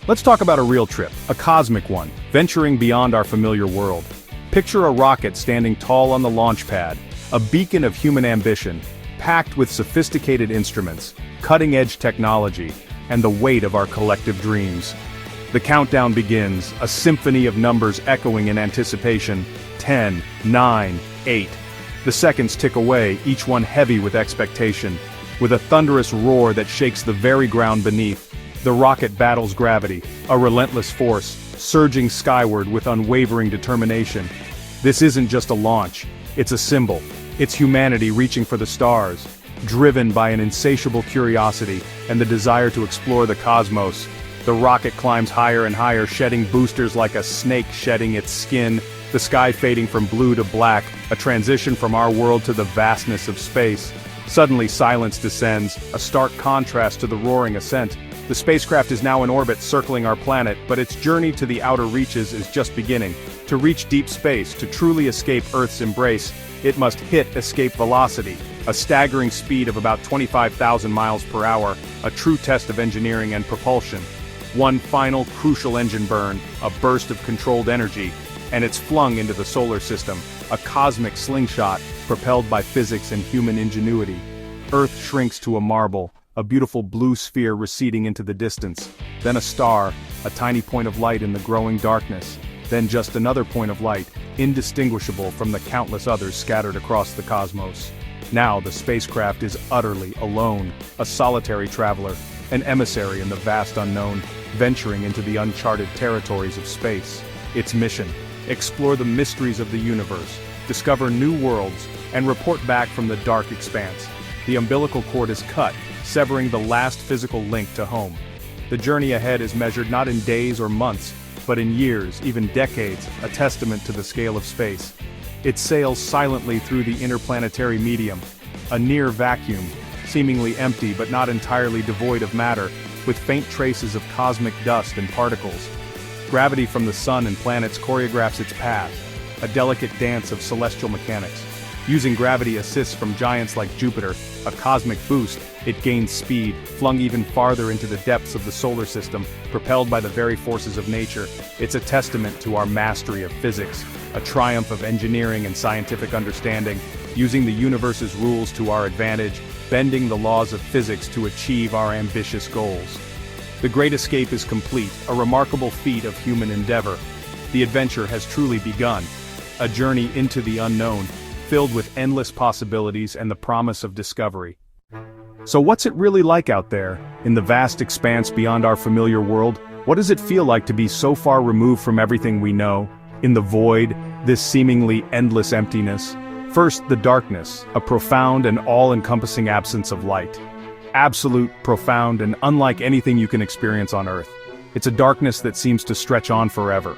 Let's talk about a real trip, a cosmic one, venturing beyond our familiar world. Picture a rocket standing tall on the launch pad, a beacon of human ambition, packed with sophisticated instruments, cutting-edge technology, and the weight of our collective dreams. The countdown begins, a symphony of numbers echoing in anticipation. 10, 9, 8. The seconds tick away, each one heavy with expectation. With a thunderous roar that shakes the very ground beneath, the rocket battles gravity, a relentless force, surging skyward with unwavering determination. This isn't just a launch, it's a symbol. It's humanity reaching for the stars, driven by an insatiable curiosity and the desire to explore the cosmos. The rocket climbs higher and higher, shedding boosters like a snake shedding its skin, the sky fading from blue to black, a transition from our world to the vastness of space. Suddenly silence descends, a stark contrast to the roaring ascent. The spacecraft is now in orbit circling our planet, but its journey to the outer reaches is just beginning. To reach deep space, to truly escape Earth's embrace, it must hit escape velocity, a staggering speed of about 25,000 miles per hour, a true test of engineering and propulsion. One final crucial engine burn, a burst of controlled energy, and it's flung into the solar system, a cosmic slingshot, propelled by physics and human ingenuity. Earth shrinks to a marble, a beautiful blue sphere receding into the distance, then a star, a tiny point of light in the growing darkness, then just another point of light, indistinguishable from the countless others scattered across the cosmos. Now the spacecraft is utterly alone, a solitary traveler, an emissary in the vast unknown, venturing into the uncharted territories of space. Its mission: explore the mysteries of the universe, discover new worlds, and report back from the dark expanse. The umbilical cord is cut, severing the last physical link to home. The journey ahead is measured not in days or months, but in years, even decades, a testament to the scale of space. It sails silently through the interplanetary medium, a near vacuum, seemingly empty but not entirely devoid of matter, with faint traces of cosmic dust and particles. Gravity from the sun and planets choreographs its path, a delicate dance of celestial mechanics. Using gravity assists from giants like Jupiter, a cosmic boost, it gains speed, flung even farther into the depths of the solar system, propelled by the very forces of nature. It's a testament to our mastery of physics, a triumph of engineering and scientific understanding, using the universe's rules to our advantage, bending the laws of physics to achieve our ambitious goals. The Great Escape is complete, a remarkable feat of human endeavor. The adventure has truly begun, a journey into the unknown, filled with endless possibilities and the promise of discovery. So what's it really like out there, in the vast expanse beyond our familiar world? What does it feel like to be so far removed from everything we know, in the void, this seemingly endless emptiness? First, the darkness, a profound and all-encompassing absence of light. Absolute, profound, and unlike anything you can experience on Earth. It's a darkness that seems to stretch on forever.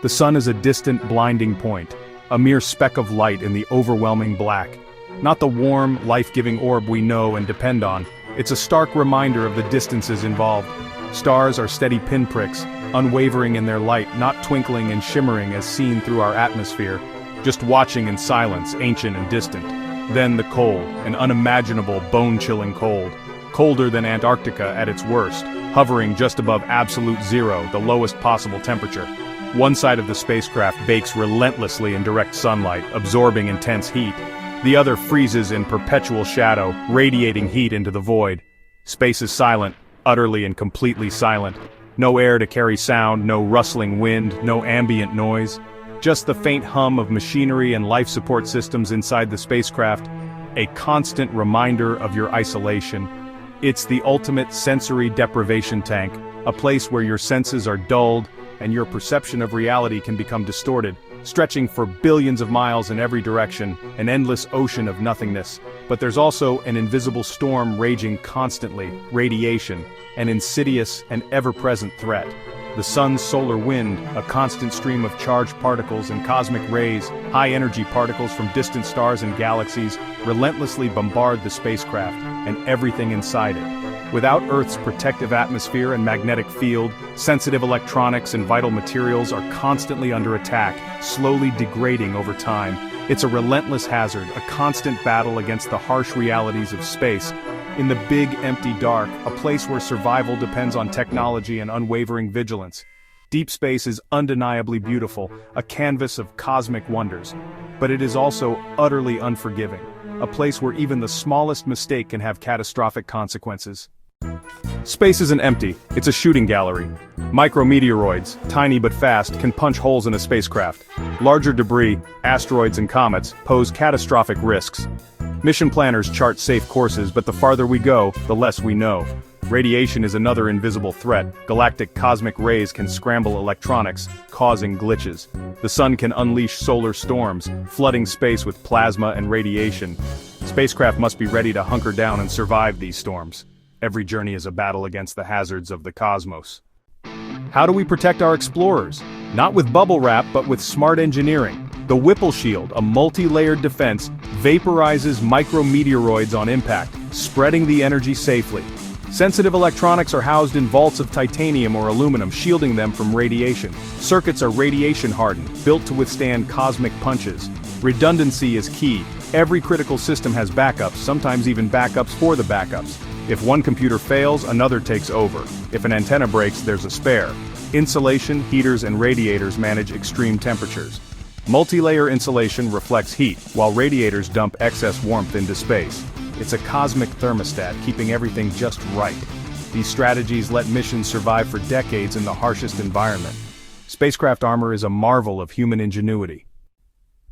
The sun is a distant, blinding point, a mere speck of light in the overwhelming black. Not the warm, life-giving orb we know and depend on. It's a stark reminder of the distances involved. Stars are steady pinpricks, unwavering in their light, not twinkling and shimmering as seen through our atmosphere, just watching in silence, ancient and distant. Then the cold, an unimaginable, bone-chilling cold. Colder than Antarctica at its worst, hovering just above absolute zero, the lowest possible temperature. One side of the spacecraft bakes relentlessly in direct sunlight, absorbing intense heat. The other freezes in perpetual shadow, radiating heat into the void. Space is silent, utterly and completely silent. No air to carry sound, no rustling wind, no ambient noise. Just the faint hum of machinery and life support systems inside the spacecraft, a constant reminder of your isolation. It's the ultimate sensory deprivation tank, a place where your senses are dulled, and your perception of reality can become distorted, stretching for billions of miles in every direction, an endless ocean of nothingness. But there's also an invisible storm raging constantly, radiation, an insidious and ever-present threat. The sun's solar wind, a constant stream of charged particles and cosmic rays, high-energy particles from distant stars and galaxies, relentlessly bombard the spacecraft and everything inside it. Without Earth's protective atmosphere and magnetic field, sensitive electronics and vital materials are constantly under attack, slowly degrading over time. It's a relentless hazard, a constant battle against the harsh realities of space. In the big, empty dark, a place where survival depends on technology and unwavering vigilance. Deep space is undeniably beautiful, a canvas of cosmic wonders. But it is also utterly unforgiving, a place where even the smallest mistake can have catastrophic consequences. Space isn't empty, it's a shooting gallery. Micrometeoroids, tiny but fast, can punch holes in a spacecraft. Larger debris, asteroids and comets, pose catastrophic risks. Mission planners chart safe courses, but the farther we go, the less we know. Radiation is another invisible threat. Galactic cosmic rays can scramble electronics, causing glitches. The sun can unleash solar storms, flooding space with plasma and radiation. Spacecraft must be ready to hunker down and survive these storms. Every journey is a battle against the hazards of the cosmos. How do we protect our explorers? Not with bubble wrap, but with smart engineering. The Whipple Shield, a multi-layered defense, vaporizes micrometeoroids on impact, spreading the energy safely. Sensitive electronics are housed in vaults of titanium or aluminum, shielding them from radiation. Circuits are radiation-hardened, built to withstand cosmic punches. Redundancy is key. Every critical system has backups, sometimes even backups for the backups. If one computer fails, another takes over. If an antenna breaks, there's a spare. Insulation, heaters, and radiators manage extreme temperatures. Multi-layer insulation reflects heat, while radiators dump excess warmth into space. It's a cosmic thermostat, keeping everything just right. These strategies let missions survive for decades in the harshest environment. Spacecraft armor is a marvel of human ingenuity.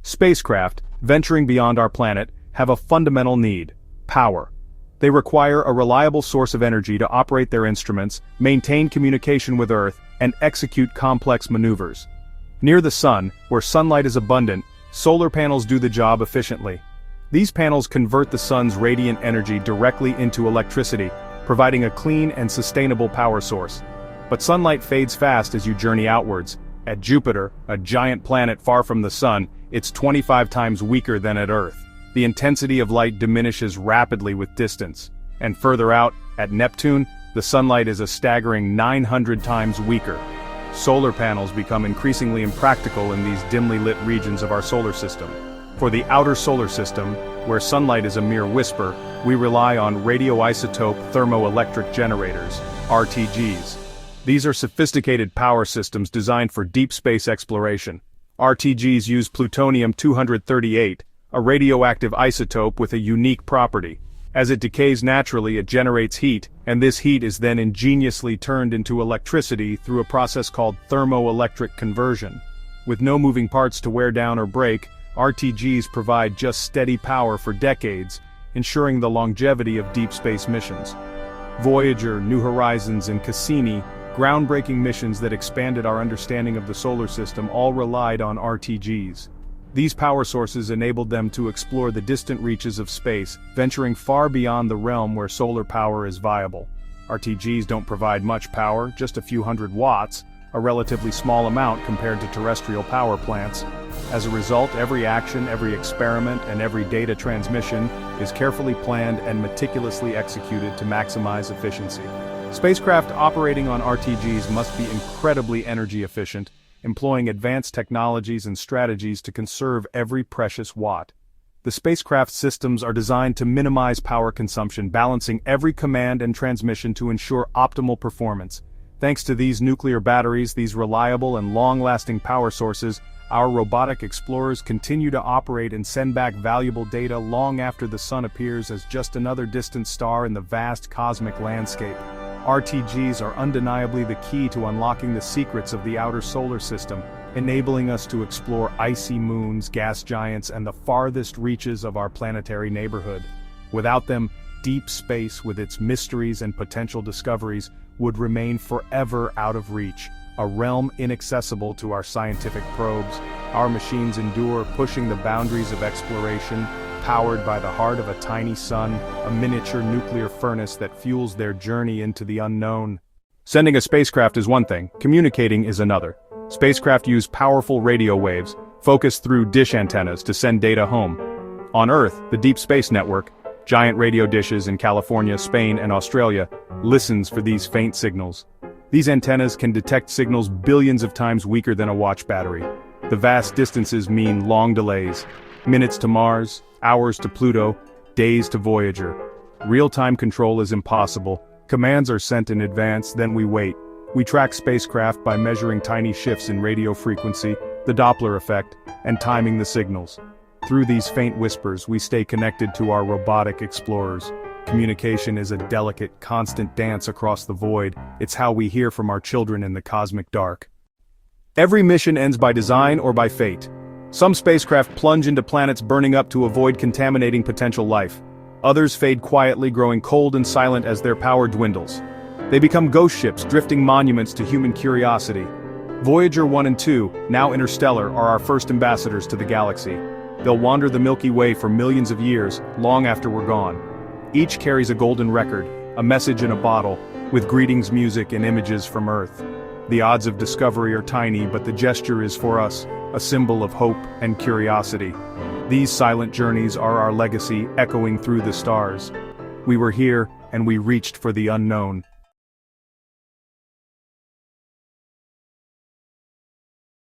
Spacecraft, venturing beyond our planet, have a fundamental need: power. They require a reliable source of energy to operate their instruments, maintain communication with Earth, and execute complex maneuvers. Near the sun, where sunlight is abundant, solar panels do the job efficiently. These panels convert the sun's radiant energy directly into electricity, providing a clean and sustainable power source. But sunlight fades fast as you journey outwards. At Jupiter, a giant planet far from the sun, it's 25 times weaker than at Earth. The intensity of light diminishes rapidly with distance. And further out, at Neptune, the sunlight is a staggering 900 times weaker. Solar panels become increasingly impractical in these dimly lit regions of our solar system. For the outer solar system, where sunlight is a mere whisper, we rely on radioisotope thermoelectric generators, RTGs. These are sophisticated power systems designed for deep space exploration. RTGs use plutonium-238, a radioactive isotope with a unique property. As it decays naturally, it generates heat, and this heat is then ingeniously turned into electricity through a process called thermoelectric conversion. With no moving parts to wear down or break, RTGs provide just steady power for decades, ensuring the longevity of deep space missions. Voyager, New Horizons, and Cassini, groundbreaking missions that expanded our understanding of the solar system, all relied on RTGs. These power sources enabled them to explore the distant reaches of space, venturing far beyond the realm where solar power is viable. RTGs don't provide much power, just a few hundred watts, a relatively small amount compared to terrestrial power plants. As a result, every action, every experiment, and every data transmission is carefully planned and meticulously executed to maximize efficiency. Spacecraft operating on RTGs must be incredibly energy efficient, employing advanced technologies and strategies to conserve every precious watt. The spacecraft systems are designed to minimize power consumption, balancing every command and transmission to ensure optimal performance. Thanks to these nuclear batteries, these reliable and long-lasting power sources, our robotic explorers continue to operate and send back valuable data long after the sun appears as just another distant star in the vast cosmic landscape. RTGs are undeniably the key to unlocking the secrets of the outer solar system, enabling us to explore icy moons, gas giants, and the farthest reaches of our planetary neighborhood. Without them, deep space, with its mysteries and potential discoveries, would remain forever out of reach, a realm inaccessible to our scientific probes. Our machines endure, pushing the boundaries of exploration, powered by the heart of a tiny sun, a miniature nuclear furnace that fuels their journey into the unknown. Sending a spacecraft is one thing, communicating is another. Spacecraft use powerful radio waves, focused through dish antennas to send data home. On Earth, the Deep Space Network, giant radio dishes in California, Spain, and Australia, listens for these faint signals. These antennas can detect signals billions of times weaker than a watch battery. The vast distances mean long delays. Minutes to Mars, hours to Pluto, days to Voyager. Real-time control is impossible. Commands are sent in advance, then we wait. We track spacecraft by measuring tiny shifts in radio frequency, the Doppler effect, and timing the signals. Through these faint whispers, we stay connected to our robotic explorers. Communication is a delicate, constant dance across the void. It's how we hear from our children in the cosmic dark. Every mission ends by design or by fate. Some spacecraft plunge into planets burning up to avoid contaminating potential life. Others fade quietly, growing cold and silent as their power dwindles. They become ghost ships, drifting monuments to human curiosity. Voyager 1 and 2, now interstellar, are our first ambassadors to the galaxy. They'll wander the Milky Way for millions of years, long after we're gone. Each carries a golden record, a message in a bottle, with greetings, music, and images from Earth. The odds of discovery are tiny, but the gesture is for us, a symbol of hope and curiosity. These silent journeys are our legacy, echoing through the stars. We were here, and we reached for the unknown.